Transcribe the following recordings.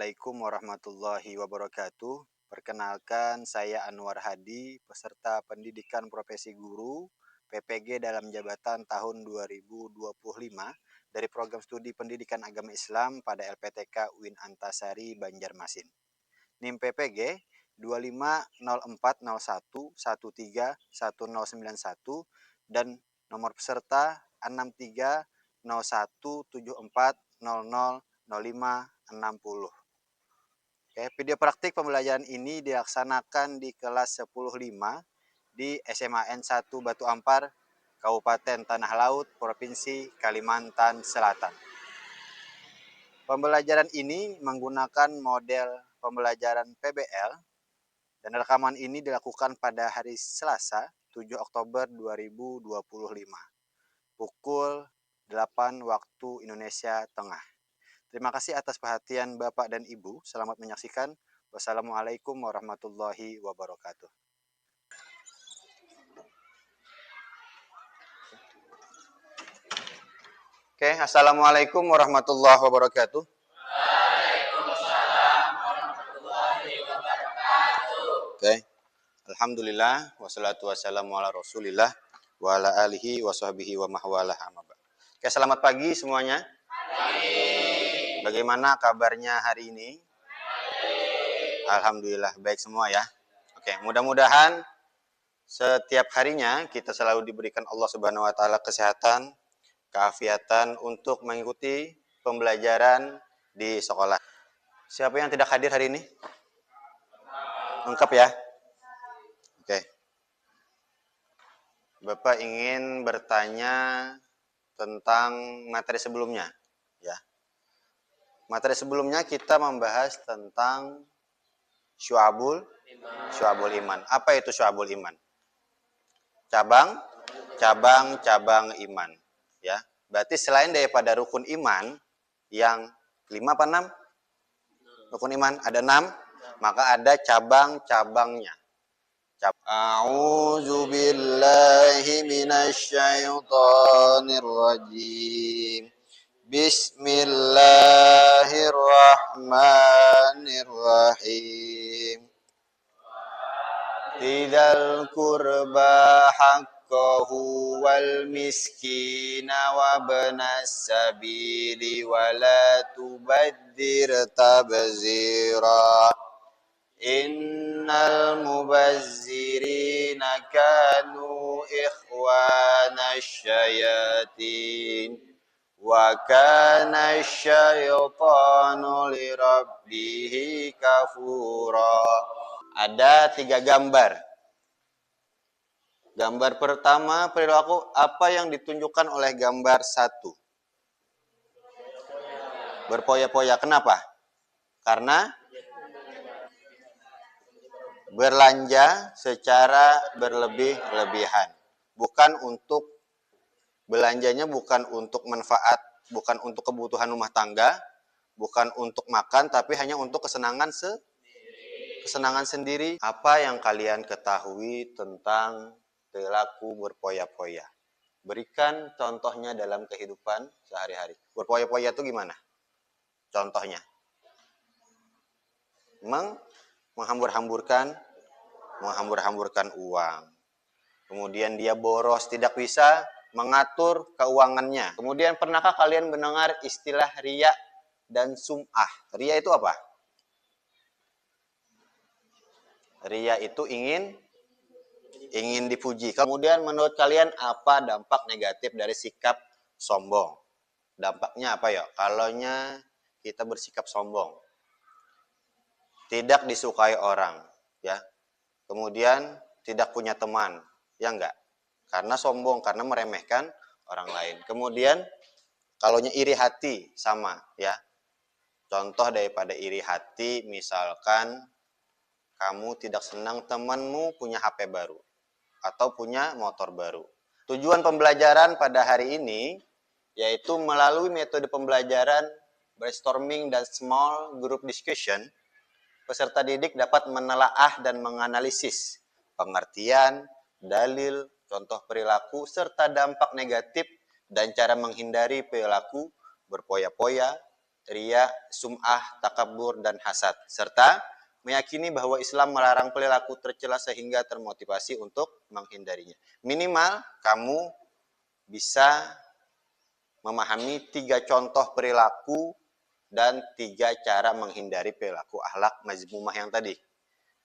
Assalamualaikum warahmatullahi wabarakatuh. Perkenalkan, saya Anwar Hadi, peserta pendidikan profesi guru PPG dalam jabatan tahun 2025 dari program studi pendidikan agama Islam pada LPTK UIN Antasari Banjarmasin. NIM PPG 250401131091 dan nomor peserta 63037174000560. Oke, video praktik pembelajaran ini dilaksanakan di kelas 10.5 di SMAN 1 Batu Ampar, Kabupaten Tanah Laut, Provinsi Kalimantan Selatan. Pembelajaran ini menggunakan model pembelajaran PBL dan rekaman ini dilakukan pada hari Selasa 7 Oktober 2025 pukul 8 waktu Indonesia Tengah. Terima kasih atas perhatian Bapak dan Ibu. Selamat menyaksikan. Wassalamualaikum warahmatullahi wabarakatuh. Oke, assalamualaikum warahmatullahi wabarakatuh. Waalaikumsalam warahmatullahi wabarakatuh. Oke, alhamdulillah wassalatu wassalamu ala rasulillah wa ala alihi wa sahbihi wa mahwalah amma ba'd. Oke, selamat pagi semuanya. Pagi. Bagaimana kabarnya hari ini? Alhamdulillah baik semua ya. Oke, mudah-mudahan setiap harinya kita selalu diberikan Allah Subhanahu wa taala kesehatan, keafiatan untuk mengikuti pembelajaran di sekolah. Siapa yang tidak hadir hari ini? Lengkap ya? Oke. Bapak ingin bertanya tentang materi sebelumnya, ya. Materi sebelumnya kita membahas tentang syu'abul iman. Apa itu syu'abul iman? Cabang iman, ya. Berarti selain daripada rukun iman yang 5 apa 6? Rukun iman ada 6, maka ada cabang-cabangnya. A'udzu billahi minasy syaithanir rajim. Bismillahirrahmanirrahim. Dzal qurba haqqahu wal miskina wa ibnas sabili wa la tubadzir tabzira. Innal mubazzirina kanu ikhwana syayatin wa kana syaitanu lirabbih kafura. Ada 3 gambar. Gambar pertama perilaku apa yang ditunjukkan oleh gambar 1? Berpoya-poya. Kenapa? Karena berlanja secara berlebih-lebihan. Bukan untuk belanjanya, bukan untuk manfaat, bukan untuk kebutuhan rumah tangga, bukan untuk makan, tapi hanya untuk kesenangan sendiri. Apa yang kalian ketahui tentang perilaku berpoya-poya? Berikan contohnya dalam kehidupan sehari-hari. Berpoya-poya itu gimana? Contohnya. Menghambur-hamburkan uang. Kemudian dia boros, tidak bisa mengatur keuangannya. Kemudian pernahkah kalian mendengar istilah riya dan sum'ah? Riya itu apa? Riya itu ingin dipuji. Kemudian menurut kalian apa dampak negatif dari sikap sombong? Dampaknya apa ya? Kalaunya kita bersikap sombong, tidak disukai orang, ya. Kemudian tidak punya teman, ya enggak? Karena sombong, karena meremehkan orang lain. Kemudian kalaunya iri hati sama, ya. Contoh daripada iri hati, misalkan kamu tidak senang temanmu punya HP baru atau punya motor baru. Tujuan pembelajaran pada hari ini yaitu melalui metode pembelajaran brainstorming dan small group discussion, peserta didik dapat menelaah dan menganalisis pengertian, dalil, contoh perilaku, serta dampak negatif dan cara menghindari perilaku berpoya-poya, ria, sum'ah, takabur, dan hasad. Serta meyakini bahwa Islam melarang perilaku tercela sehingga termotivasi untuk menghindarinya. Minimal kamu bisa memahami 3 contoh perilaku dan 3 cara menghindari perilaku akhlak mazmumah yang tadi.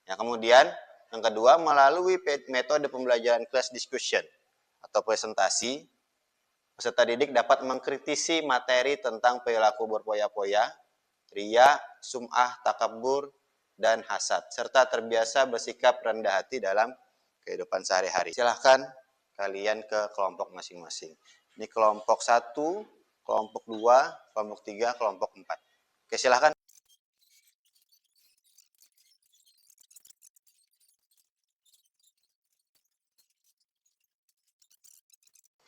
Ya, kemudian yang kedua, melalui metode pembelajaran class discussion atau presentasi, peserta didik dapat mengkritisi materi tentang perilaku berpoya-poya, ria, sum'ah, takabur, dan hasad, serta terbiasa bersikap rendah hati dalam kehidupan sehari-hari. Silahkan kalian ke kelompok masing-masing. Ini kelompok 1, kelompok 2, kelompok 3, kelompok 4. Oke, silahkan.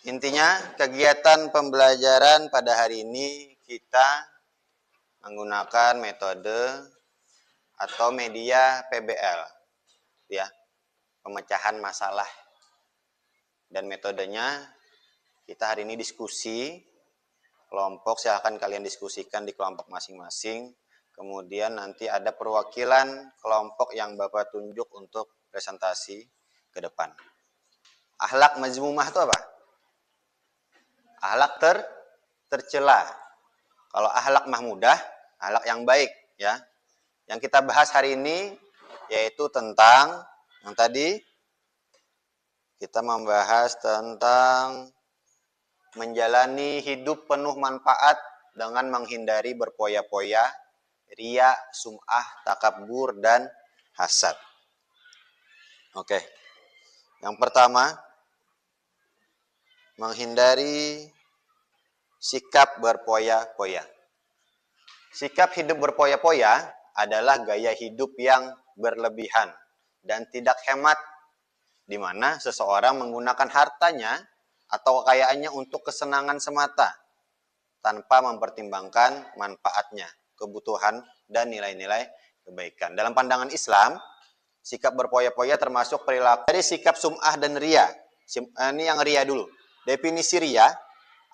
Intinya, kegiatan pembelajaran pada hari ini kita menggunakan metode atau media PBL, ya, pemecahan masalah. Dan metodenya kita hari ini diskusi kelompok, silahkan kalian diskusikan di kelompok masing-masing. Kemudian nanti ada perwakilan kelompok yang Bapak tunjuk untuk presentasi ke depan. Akhlak mazmumah itu apa? Akhlak tercela. Kalau akhlak mahmudah, akhlak yang baik, ya. Yang kita bahas hari ini yaitu tentang yang tadi kita membahas tentang menjalani hidup penuh manfaat dengan menghindari berpoya-poya, ria, sum'ah, takabur, dan hasad. Oke. Yang pertama, menghindari sikap berpoya-poya. Sikap hidup berpoya-poya adalah gaya hidup yang berlebihan dan tidak hemat, di mana seseorang menggunakan hartanya atau kekayaannya untuk kesenangan semata, tanpa mempertimbangkan manfaatnya, kebutuhan, dan nilai-nilai kebaikan. Dalam pandangan Islam, sikap berpoya-poya termasuk perilaku. Dari sikap sum'ah dan ria. Ini yang ria dulu. Definisi ria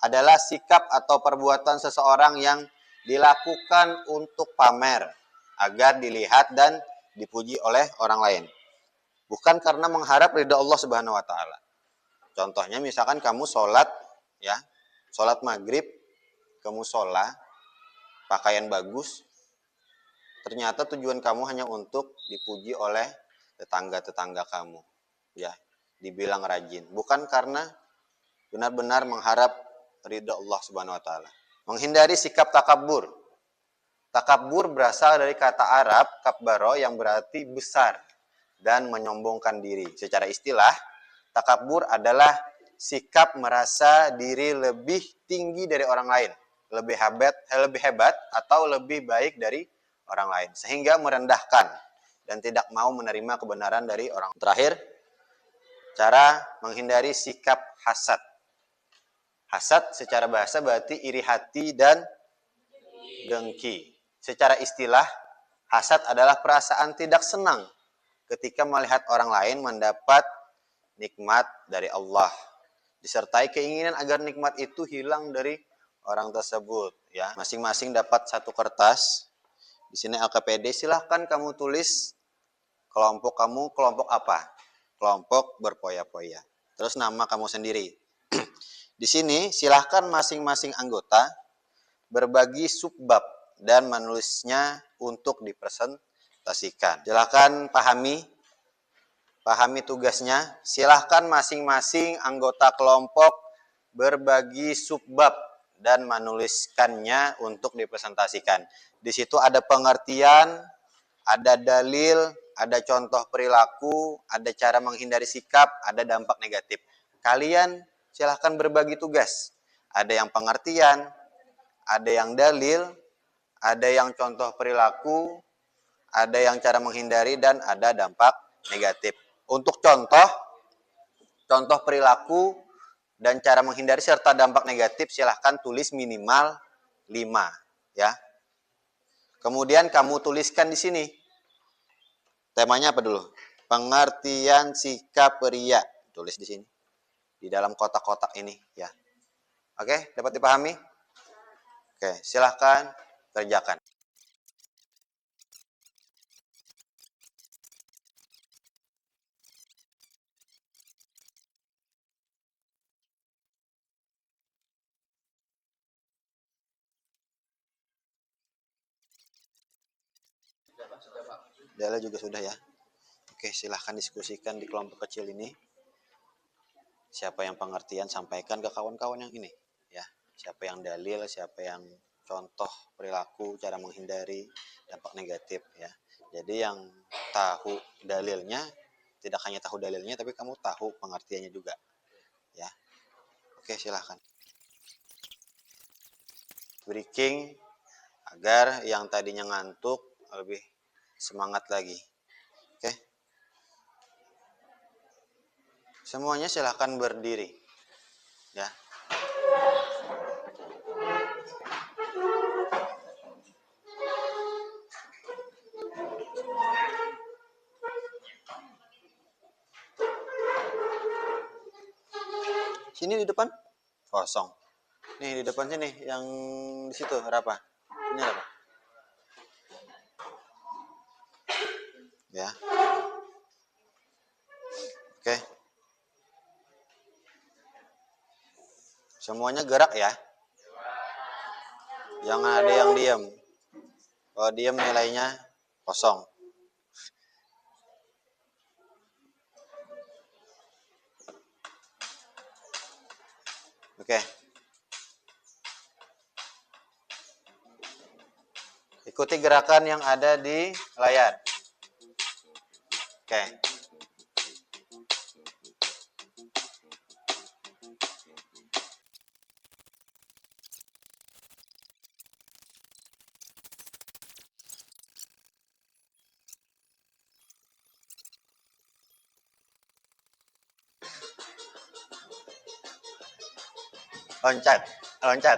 adalah sikap atau perbuatan seseorang yang dilakukan untuk pamer, agar dilihat dan dipuji oleh orang lain. Bukan karena mengharap ridha Allah Subhanahu wa taala. Contohnya misalkan kamu sholat, ya, sholat maghrib, kamu sholat, pakaian bagus, ternyata tujuan kamu hanya untuk dipuji oleh tetangga-tetangga kamu, ya, dibilang rajin. Bukan karena benar-benar mengharap ridha Allah Subhanahu wa taala. Menghindari sikap takabur. Takabur berasal dari kata Arab kabbaro yang berarti besar dan menyombongkan diri. Secara istilah, takabur adalah sikap merasa diri lebih tinggi dari orang lain, lebih hebat atau lebih baik dari orang lain, sehingga merendahkan dan tidak mau menerima kebenaran dari orang. Terakhir, cara menghindari sikap hasad. Hasad secara bahasa berarti iri hati dan dengki. Secara istilah, hasad adalah perasaan tidak senang ketika melihat orang lain mendapat nikmat dari Allah, disertai keinginan agar nikmat itu hilang dari orang tersebut, ya. Masing-masing dapat 1 kertas. Di sini LKPD, silahkan kamu tulis kelompok kamu kelompok apa? Kelompok berpoya-poya. Terus nama kamu sendiri. Di sini silahkan masing-masing anggota berbagi subbab dan menulisnya untuk dipresentasikan. Silahkan pahami tugasnya. Silahkan masing-masing anggota kelompok berbagi subbab dan menuliskannya untuk dipresentasikan. Di situ ada pengertian, ada dalil, ada contoh perilaku, ada cara menghindari sikap, ada dampak negatif. Kalian silahkan berbagi tugas. Ada yang pengertian, ada yang dalil, ada yang contoh perilaku, ada yang cara menghindari, dan ada dampak negatif. Untuk contoh perilaku dan cara menghindari serta dampak negatif, silahkan tulis minimal 5, ya. Kemudian kamu tuliskan di sini. Temanya apa dulu? Pengertian sikap ria. Tulis di sini. Di dalam kotak-kotak ini, ya. Oke, dapat dipahami? Oke, silahkan kerjakan. Dela juga sudah ya. Oke, silahkan diskusikan di kelompok kecil ini. Siapa yang pengertian sampaikan ke kawan-kawan yang ini ya. Siapa yang dalil, siapa yang contoh perilaku, cara menghindari dampak negatif ya. Jadi yang tahu dalilnya tidak hanya tahu dalilnya tapi kamu tahu pengertiannya juga ya. Oke, silahkan. Breaking agar yang tadinya ngantuk lebih semangat lagi. Oke. Semuanya silahkan berdiri. Ya. Sini di depan. Kosong. Nih di depan sini yang di situ berapa? Ini apa? Ya. Oke. Semuanya gerak ya. Jangan ada yang diam. Kalau diam nilainya kosong. Oke. Ikuti gerakan yang ada di layar. Oke. Loncat, loncat.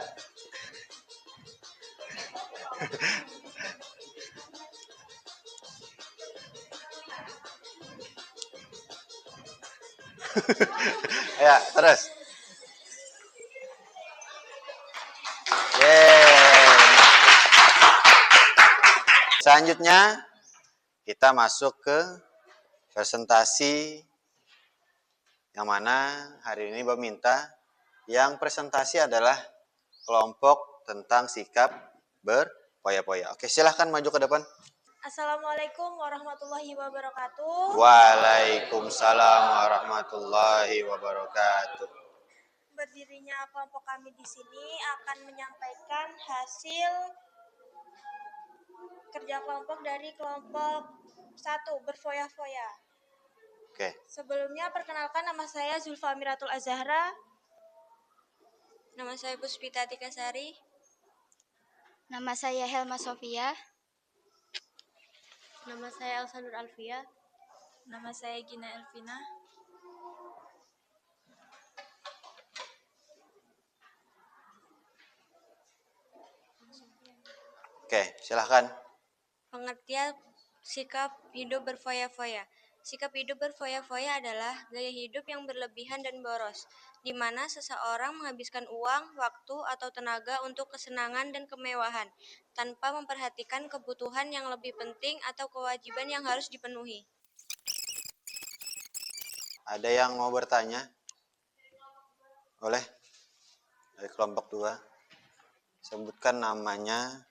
Ya, terus. Yeay. Selanjutnya kita masuk ke presentasi yang mana hari ini Bapak minta yang presentasi adalah kelompok tentang sikap berpoya-poya. Oke, silahkan maju ke depan. Assalamualaikum warahmatullahi wabarakatuh. Waalaikumsalam warahmatullahi wabarakatuh. Berdirinya kelompok kami di sini akan menyampaikan hasil kerja kelompok dari kelompok 1 berfoya-foya. Oke. Sebelumnya perkenalkan, nama saya Zulfa Miratul Azahra. Nama saya Puspita Tikasari. Nama saya Helma Sofia. Nama saya Elsa Nur Alfia. Nama saya Gina Elvina. Oke, silahkan. Pengertian sikap hidup berfoya-foya. Sikap hidup berfoya-foya adalah gaya hidup yang berlebihan dan boros, di mana seseorang menghabiskan uang, waktu, atau tenaga untuk kesenangan dan kemewahan, tanpa memperhatikan kebutuhan yang lebih penting atau kewajiban yang harus dipenuhi. Ada yang mau bertanya? Boleh? Dari kelompok 2. Sebutkan namanya.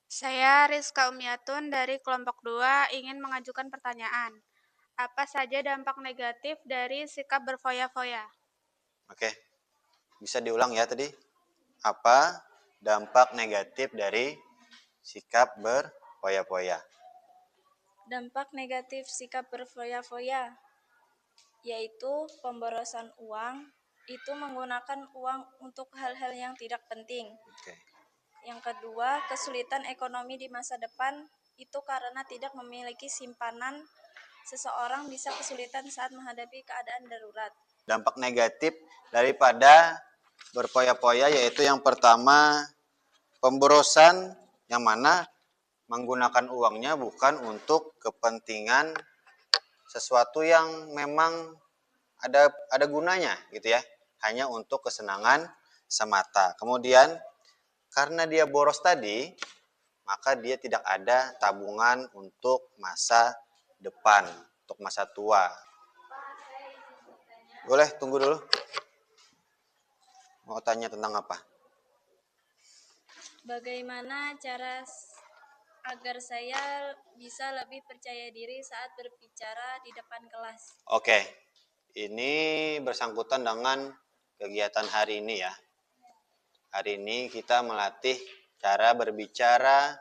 Saya Rizka Umiatun dari kelompok 2 ingin mengajukan pertanyaan. Apa saja dampak negatif dari sikap berfoya-foya? Oke. Bisa diulang ya tadi? Apa dampak negatif dari sikap berpoya-poya? Dampak negatif sikap berfoya-foya yaitu pemborosan uang, itu menggunakan uang untuk hal-hal yang tidak penting. Oke. Yang kedua, kesulitan ekonomi di masa depan itu karena tidak memiliki simpanan, seseorang bisa kesulitan saat menghadapi keadaan darurat. Dampak negatif daripada berpoya-poya yaitu yang pertama pemborosan, yang mana menggunakan uangnya bukan untuk kepentingan sesuatu yang memang ada gunanya gitu ya, hanya untuk kesenangan semata. Kemudian karena dia boros tadi, maka dia tidak ada tabungan untuk masa depan, untuk masa tua. Boleh tunggu dulu. Mau tanya tentang apa? Bagaimana cara agar saya bisa lebih percaya diri saat berbicara di depan kelas? Oke, ini bersangkutan dengan kegiatan hari ini ya. Hari ini kita melatih cara berbicara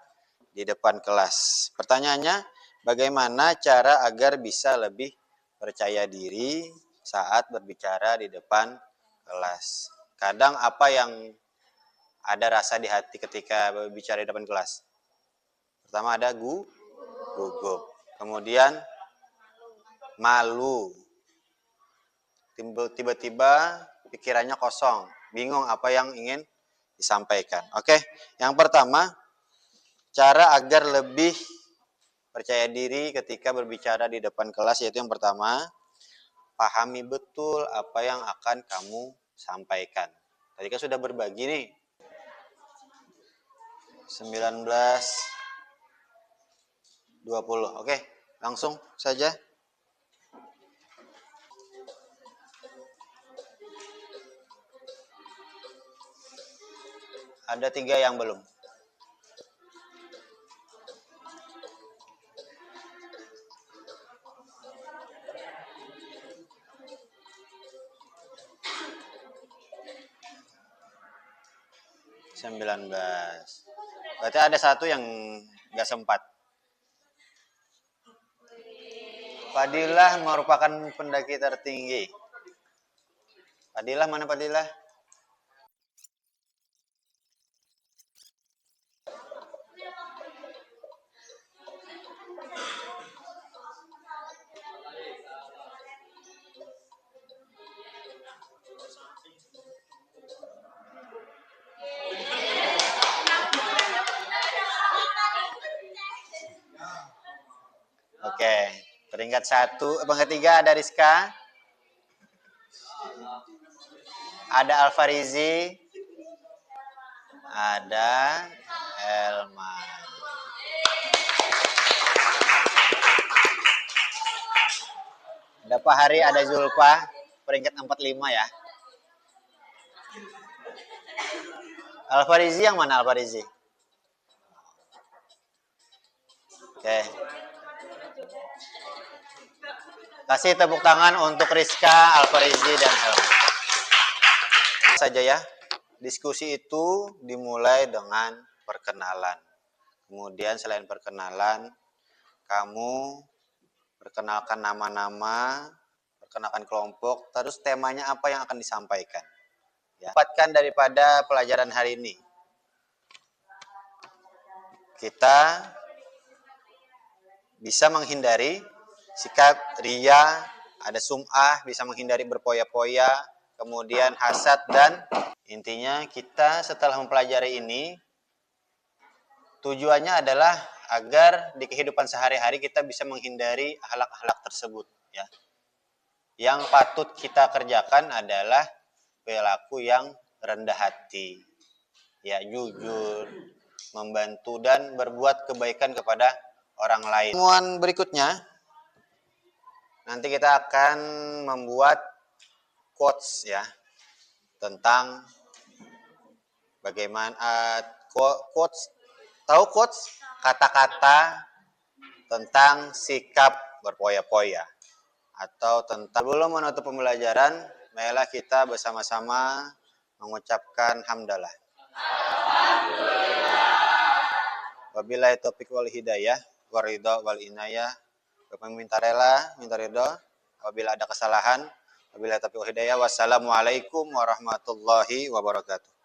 di depan kelas. Pertanyaannya, bagaimana cara agar bisa lebih percaya diri saat berbicara di depan kelas? Kadang apa yang ada rasa di hati ketika berbicara di depan kelas? Pertama ada gugup. Kemudian malu. Tiba-tiba pikirannya kosong, bingung apa yang ingin disampaikan. Oke, yang pertama, cara agar lebih percaya diri ketika berbicara di depan kelas, yaitu yang pertama, pahami betul apa yang akan kamu sampaikan. Tadi kan sudah berbagi nih. 19:20. Oke, langsung saja. Ada 3 yang belum. Berarti ada 1 yang nggak sempat. Fadilah merupakan pendaki tertinggi. Fadilah mana Fadilah? Oke, peringkat 3 ada Rizka, ada Alfarizi, ada Elma. Ada Pak Hari, ada Zulfa, peringkat 45 ya. Alfarizi yang mana Alfarizi? Oke. Kasih tepuk tangan untuk Rizka, Alfarizi, dan Elma. Saja ya. Diskusi itu dimulai dengan perkenalan. Kemudian selain perkenalan, kamu perkenalkan nama-nama, perkenalkan kelompok, terus temanya apa yang akan disampaikan. Ya. Dapatkan daripada pelajaran hari ini. Kita bisa menghindari sikap ria, ada sum'ah, bisa menghindari berpoya-poya, kemudian hasad, dan intinya kita setelah mempelajari ini, tujuannya adalah agar di kehidupan sehari-hari kita bisa menghindari akhlak-akhlak tersebut. Ya. Yang patut kita kerjakan adalah perilaku yang rendah hati, ya, jujur, membantu, dan berbuat kebaikan kepada orang lain. Pertemuan berikutnya, nanti kita akan membuat quotes ya, tentang bagaimana quotes. Tahu quotes? Kata-kata tentang sikap berpoya-poya. Atau tentang, sebelum menutup pembelajaran, marilah kita bersama-sama mengucapkan hamdalah. Wabillahi taufiq wal hidayah, waridho wal inayah. Minta rela, minta ridho. Apabila ada kesalahan, wabillahi taufiq wal hidayah. Wassalamualaikum warahmatullahi wabarakatuh.